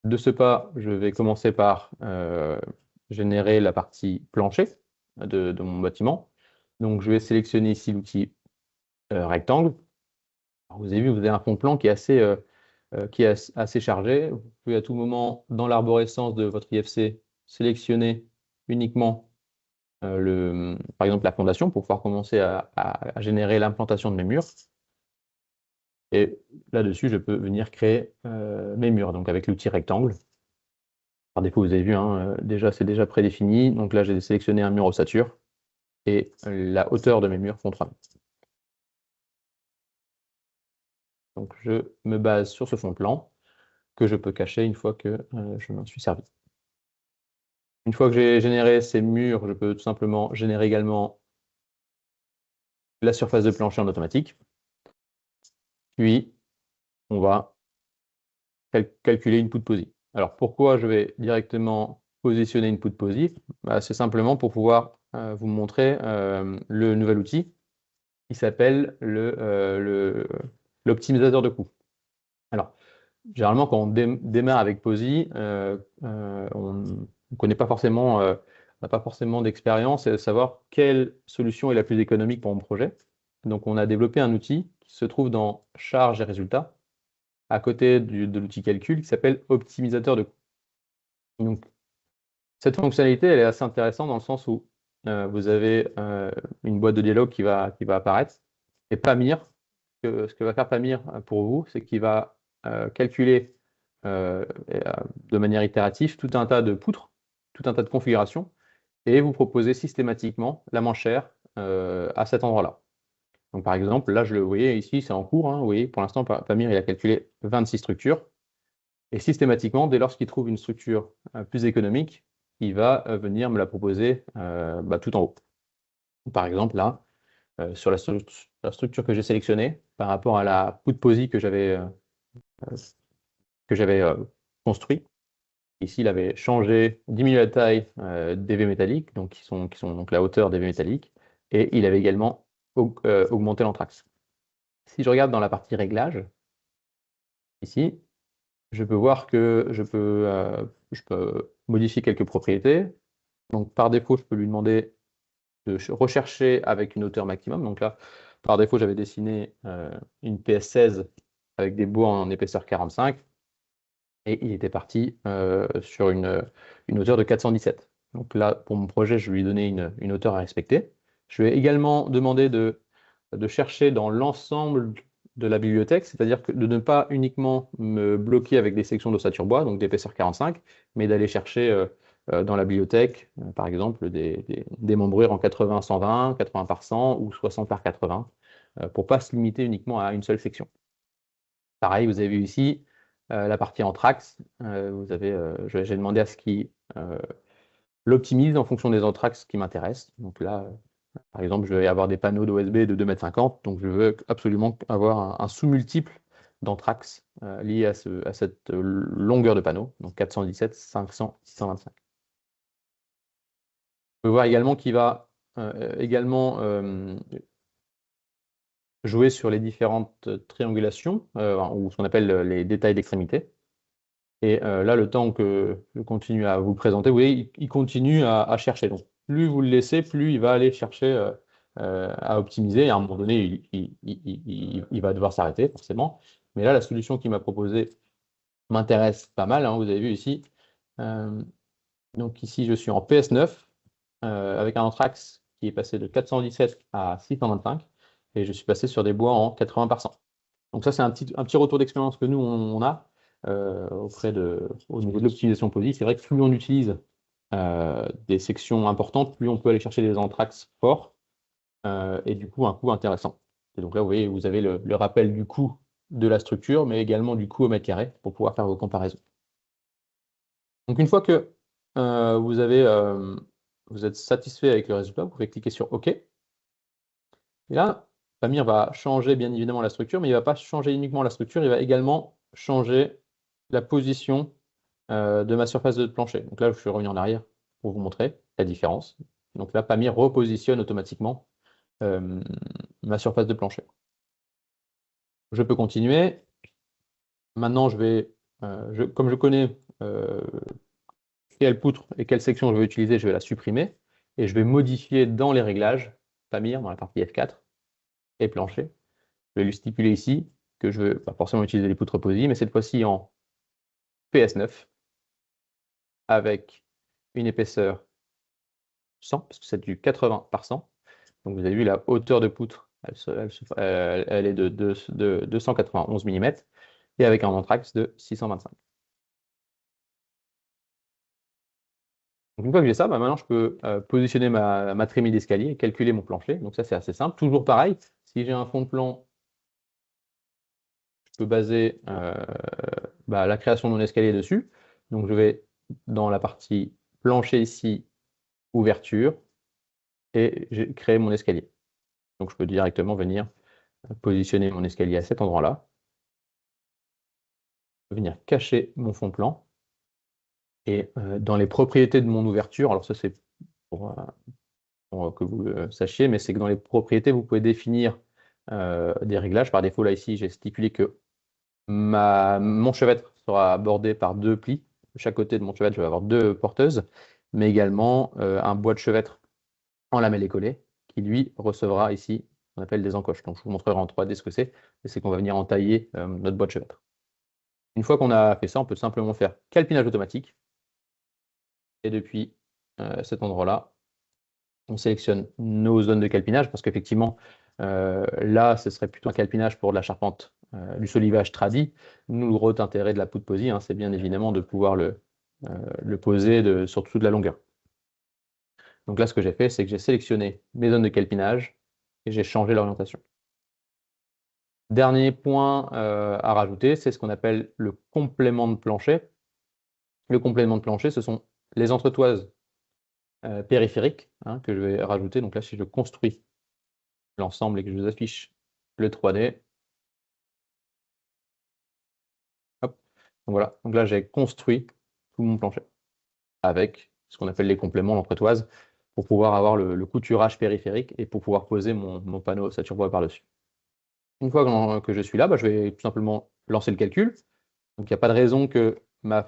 de ce pas, je vais commencer par générer la partie plancher de mon bâtiment. Donc, je vais sélectionner ici l'outil rectangle. Alors, vous avez vu, vous avez un fond de plan qui est assez chargé. Vous pouvez à tout moment, dans l'arborescence de votre IFC, sélectionner uniquement par exemple la fondation pour pouvoir commencer à générer l'implantation de mes murs. Et là-dessus, je peux venir créer mes murs, donc avec l'outil rectangle. Par défaut, vous avez vu, hein, c'est déjà prédéfini. Donc là, j'ai sélectionné un mur ossature et la hauteur de mes murs font 3 mètres. Donc je me base sur ce fond de plan que je peux cacher une fois que je m'en suis servi. Une fois que j'ai généré ces murs, je peux tout simplement générer également la surface de plancher en automatique. Puis, on va calculer input posi. Alors, pourquoi je vais directement positionner input posi? C'est simplement pour pouvoir vous montrer le nouvel outil qui s'appelle l'optimisateur de coût. Alors, généralement, quand on démarre avec posi, on ne connaît pas forcément, on n'a pas forcément d'expérience et de savoir quelle solution est la plus économique pour mon projet. Donc, on a développé un outil qui se trouve dans charge et résultats, à côté de l'outil calcul, qui s'appelle optimisateur de coût. Donc, cette fonctionnalité, elle est assez intéressante dans le sens où vous avez une boîte de dialogue qui va apparaître. Et Pamir, ce que va faire Pamir pour vous, c'est qu'il va calculer de manière itérative tout un tas de poutres, tout un tas de configurations, et vous proposer systématiquement la moins chère à cet endroit-là. Donc par exemple, là, vous voyez ici, c'est en cours. Hein, vous voyez, pour l'instant, Pamir, il a calculé 26 structures. Et systématiquement, dès lors qu'il trouve une structure plus économique, il va venir me la proposer tout en haut. Par exemple, là, sur la structure que j'ai sélectionnée, par rapport à la poutre posi que j'avais construit, ici, il avait diminué la taille des V métalliques, donc qui sont donc la hauteur des V métalliques, et il avait également augmenté l'anthrax. Si je regarde dans la partie réglage, ici, je peux voir que je peux modifier quelques propriétés. Donc, par défaut, je peux lui demander de rechercher avec une hauteur maximum. Donc là, par défaut, j'avais dessiné une PS16 avec des bois en épaisseur 45. Et il était parti sur une hauteur de 417. Donc là, pour mon projet, je lui ai donné une hauteur à respecter. Je lui ai également demandé de chercher dans l'ensemble de la bibliothèque, c'est-à-dire de ne pas uniquement me bloquer avec des sections d'ossature bois, donc d'épaisseur 45, mais d'aller chercher dans la bibliothèque, par exemple, des membrures en 80-120, 80 par 100 ou 60 par 80, pour ne pas se limiter uniquement à une seule section. Pareil, vous avez vu ici la partie anthrax. J'ai demandé à ce qu'il l'optimise en fonction des anthrax qui m'intéressent. Donc là, par exemple, je vais avoir des panneaux d'OSB de 2,50 m, donc je veux absolument avoir un sous-multiple d'anthrax lié à cette longueur de panneau, donc 417, 500, 625. On peut voir également qu'il va jouer sur les différentes triangulations, ou ce qu'on appelle les détails d'extrémité. Et là, le temps que je continue à vous présenter, vous voyez, il continue à chercher. Donc, plus vous le laissez, plus il va aller chercher à optimiser. Et à un moment donné, il va devoir s'arrêter, forcément. Mais là, la solution qu'il m'a proposée m'intéresse pas mal. Hein, vous avez vu ici. Donc ici, je suis en PS9 avec un anthrax qui est passé de 417 à 625. Et je suis passé sur des bois en 80 par 100. Donc ça, c'est un petit retour d'expérience que nous, on a. Au niveau de l'optimisation posi, c'est vrai que plus on utilise des sections importantes, plus on peut aller chercher des anthrax forts et du coup un coût intéressant. Et donc là, vous voyez, vous avez le rappel du coût de la structure, mais également du coût au mètre carré pour pouvoir faire vos comparaisons. Donc une fois que vous êtes satisfait avec le résultat, vous pouvez cliquer sur OK. Et là, Pamir va changer bien évidemment la structure, mais il ne va pas changer uniquement la structure, il va également changer la position de ma surface de plancher. Donc là, je suis revenu en arrière pour vous montrer la différence. Donc là, Pamir repositionne automatiquement ma surface de plancher. Je peux continuer. Maintenant, comme je connais quelle poutre et quelle section je veux utiliser, je vais la supprimer et je vais modifier dans les réglages, Pamir, dans la partie F4 et plancher. Je vais lui stipuler ici que je veux pas forcément utiliser les poutres POSI, mais cette fois-ci en PS9 avec une épaisseur 100, parce que c'est du 80 par 100. Donc vous avez vu la hauteur de poutre, elle est de 291 mm et avec un anthrax de 625. Donc une fois que j'ai ça, maintenant je peux positionner ma trémie d'escalier et calculer mon plancher. Donc ça c'est assez simple. Toujours pareil, si j'ai un fond de plan, je peux baser la création de mon escalier dessus. Donc je vais dans la partie plancher ici, ouverture, et j'ai créé mon escalier. Donc je peux directement venir positionner mon escalier à cet endroit-là, venir cacher mon fond de plan. Et dans les propriétés de mon ouverture, alors ça c'est pour que vous sachiez, mais c'est que dans les propriétés, vous pouvez définir des réglages. Par défaut, là ici, j'ai stipulé que mon chevêtre sera bordé par 2 plis. De chaque côté de mon chevêtre, je vais avoir 2 porteuses, mais également un bois de chevêtre en lamelles écollées, qui lui recevra ici ce qu'on appelle des encoches. Donc je vous montrerai en 3D ce que c'est, et c'est qu'on va venir entailler notre bois de chevêtre. Une fois qu'on a fait ça, on peut simplement faire calpinage automatique. Et depuis cet endroit-là, on sélectionne nos zones de calpinage parce qu'effectivement, là, ce serait plutôt un calpinage pour de la charpente, du solivage tradi. Nous, le gros intérêt de la poutre POSI, c'est bien évidemment de pouvoir le poser sur toute la longueur. Donc là, ce que j'ai fait, c'est que j'ai sélectionné mes zones de calpinage et j'ai changé l'orientation. Dernier point à rajouter, c'est ce qu'on appelle le complément de plancher. Le complément de plancher, ce sont les entretoises périphériques que je vais rajouter. Donc là, si je construis l'ensemble et que je vous affiche le 3D, hop, donc voilà. Donc là, j'ai construit tout mon plancher avec ce qu'on appelle les compléments, l'entretoise, pour pouvoir avoir le couturage périphérique et pour pouvoir poser mon panneau ossature bois par-dessus. Une fois que je suis là, je vais tout simplement lancer le calcul. Donc il n'y a pas de raison que ma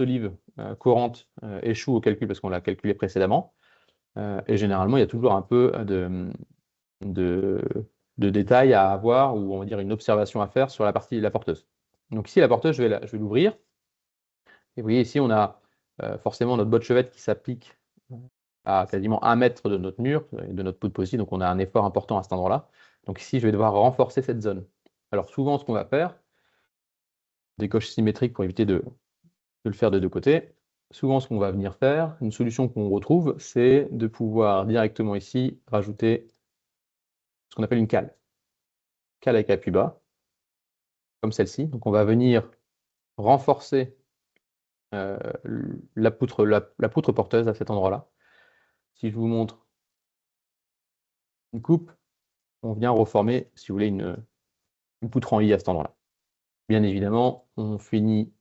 solive courante échoue au calcul parce qu'on l'a calculé précédemment. Et généralement, il y a toujours un peu de détails à avoir, ou on va dire une observation à faire sur la partie de la porteuse. Donc ici, la porteuse, je vais l'ouvrir. Et vous voyez ici, on a forcément notre botte chevette qui s'applique à quasiment 1 mètre de notre mur, de notre poutre POSI, donc on a un effort important à cet endroit-là. Donc ici, je vais devoir renforcer cette zone. Alors souvent, ce qu'on va faire, des coches symétriques pour éviter de le faire de 2 côtés. Souvent, ce qu'on va venir faire, une solution qu'on retrouve, c'est de pouvoir directement ici rajouter ce qu'on appelle une cale. Cale avec appui bas, comme celle-ci. Donc on va venir renforcer la poutre porteuse à cet endroit-là. Si je vous montre une coupe, on vient reformer, si vous voulez, une poutre en I à cet endroit-là. Bien évidemment, on finit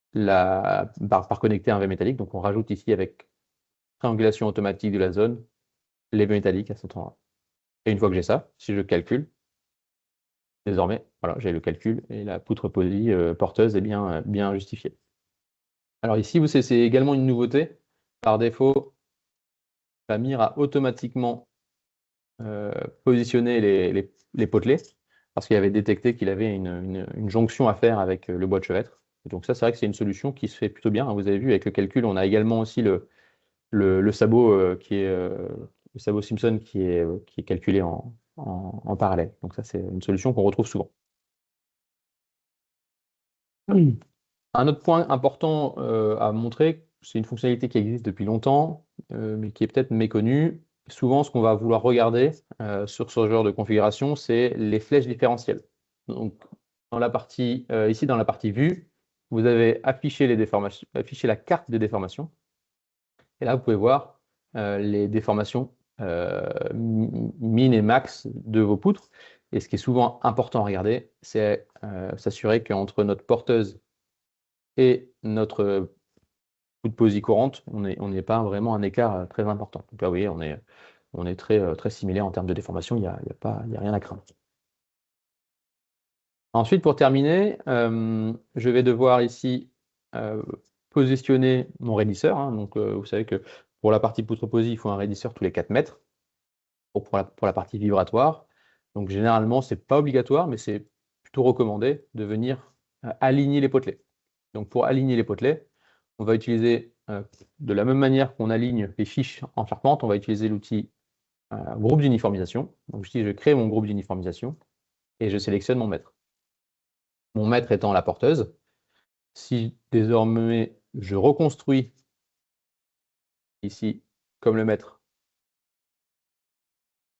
par connecter un V métallique. Donc on rajoute ici avec triangulation automatique de la zone, les V métalliques à cet endroit. Et une fois que j'ai ça, si je calcule, désormais, voilà, j'ai le calcul et la poutre POSI porteuse est bien justifiée. Alors ici, c'est également une nouveauté. Par défaut, Pamir a automatiquement positionné les potelets parce qu'il avait détecté qu'il avait une jonction à faire avec le bois de chevêtre. Et donc ça, c'est vrai que c'est une solution qui se fait plutôt bien. Vous avez vu, avec le calcul, on a également aussi le sabot le sabot Simpson qui est calculé en parallèle. Donc ça, c'est une solution qu'on retrouve souvent. Un autre point important à montrer, c'est une fonctionnalité qui existe depuis longtemps, mais qui est peut-être méconnue. Souvent, ce qu'on va vouloir regarder sur ce genre de configuration, c'est les flèches différentielles. Donc, ici, dans la partie vue, vous avez affiché la carte des déformations. Et là, vous pouvez voir les déformations min et max de vos poutres. Et ce qui est souvent important à regarder, c'est s'assurer qu'entre notre porteuse et notre poutre POSI courante, on n'est pas vraiment un écart très important. Donc là, vous voyez, on est très similaire en termes de déformation, il n'y a rien à craindre. Ensuite, pour terminer, je vais devoir ici positionner mon raidisseur, hein. Donc, vous savez que pour la partie poutre posée, il faut un raidisseur tous les 4 mètres pour la partie vibratoire. Donc, généralement, ce n'est pas obligatoire, mais c'est plutôt recommandé de venir aligner les potelets. Donc, pour aligner les potelets, on va utiliser, de la même manière qu'on aligne les fiches en charpente, on va utiliser l'outil groupe d'uniformisation. Donc, ici, je crée mon groupe d'uniformisation et je sélectionne mon mètre. Mon mètre étant la porteuse. Si désormais je reconstruis ici, comme le mètre,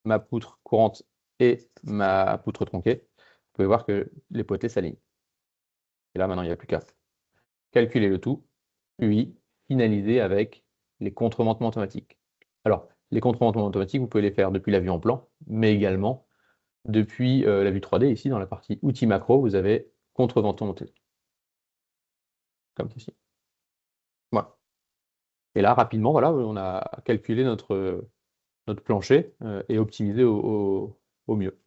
ma poutre courante et ma poutre tronquée, vous pouvez voir que les potelets s'alignent. Et là, maintenant, il n'y a plus qu'à calculer le tout, puis finaliser avec les contreventements automatiques. Alors, les contreventements automatiques, vous pouvez les faire depuis la vue en plan, mais également depuis la vue 3D. Ici, dans la partie outils macro, vous avez contreventement automatique, comme ceci. Voilà. Et là, rapidement, voilà, on a calculé notre plancher et optimisé au mieux.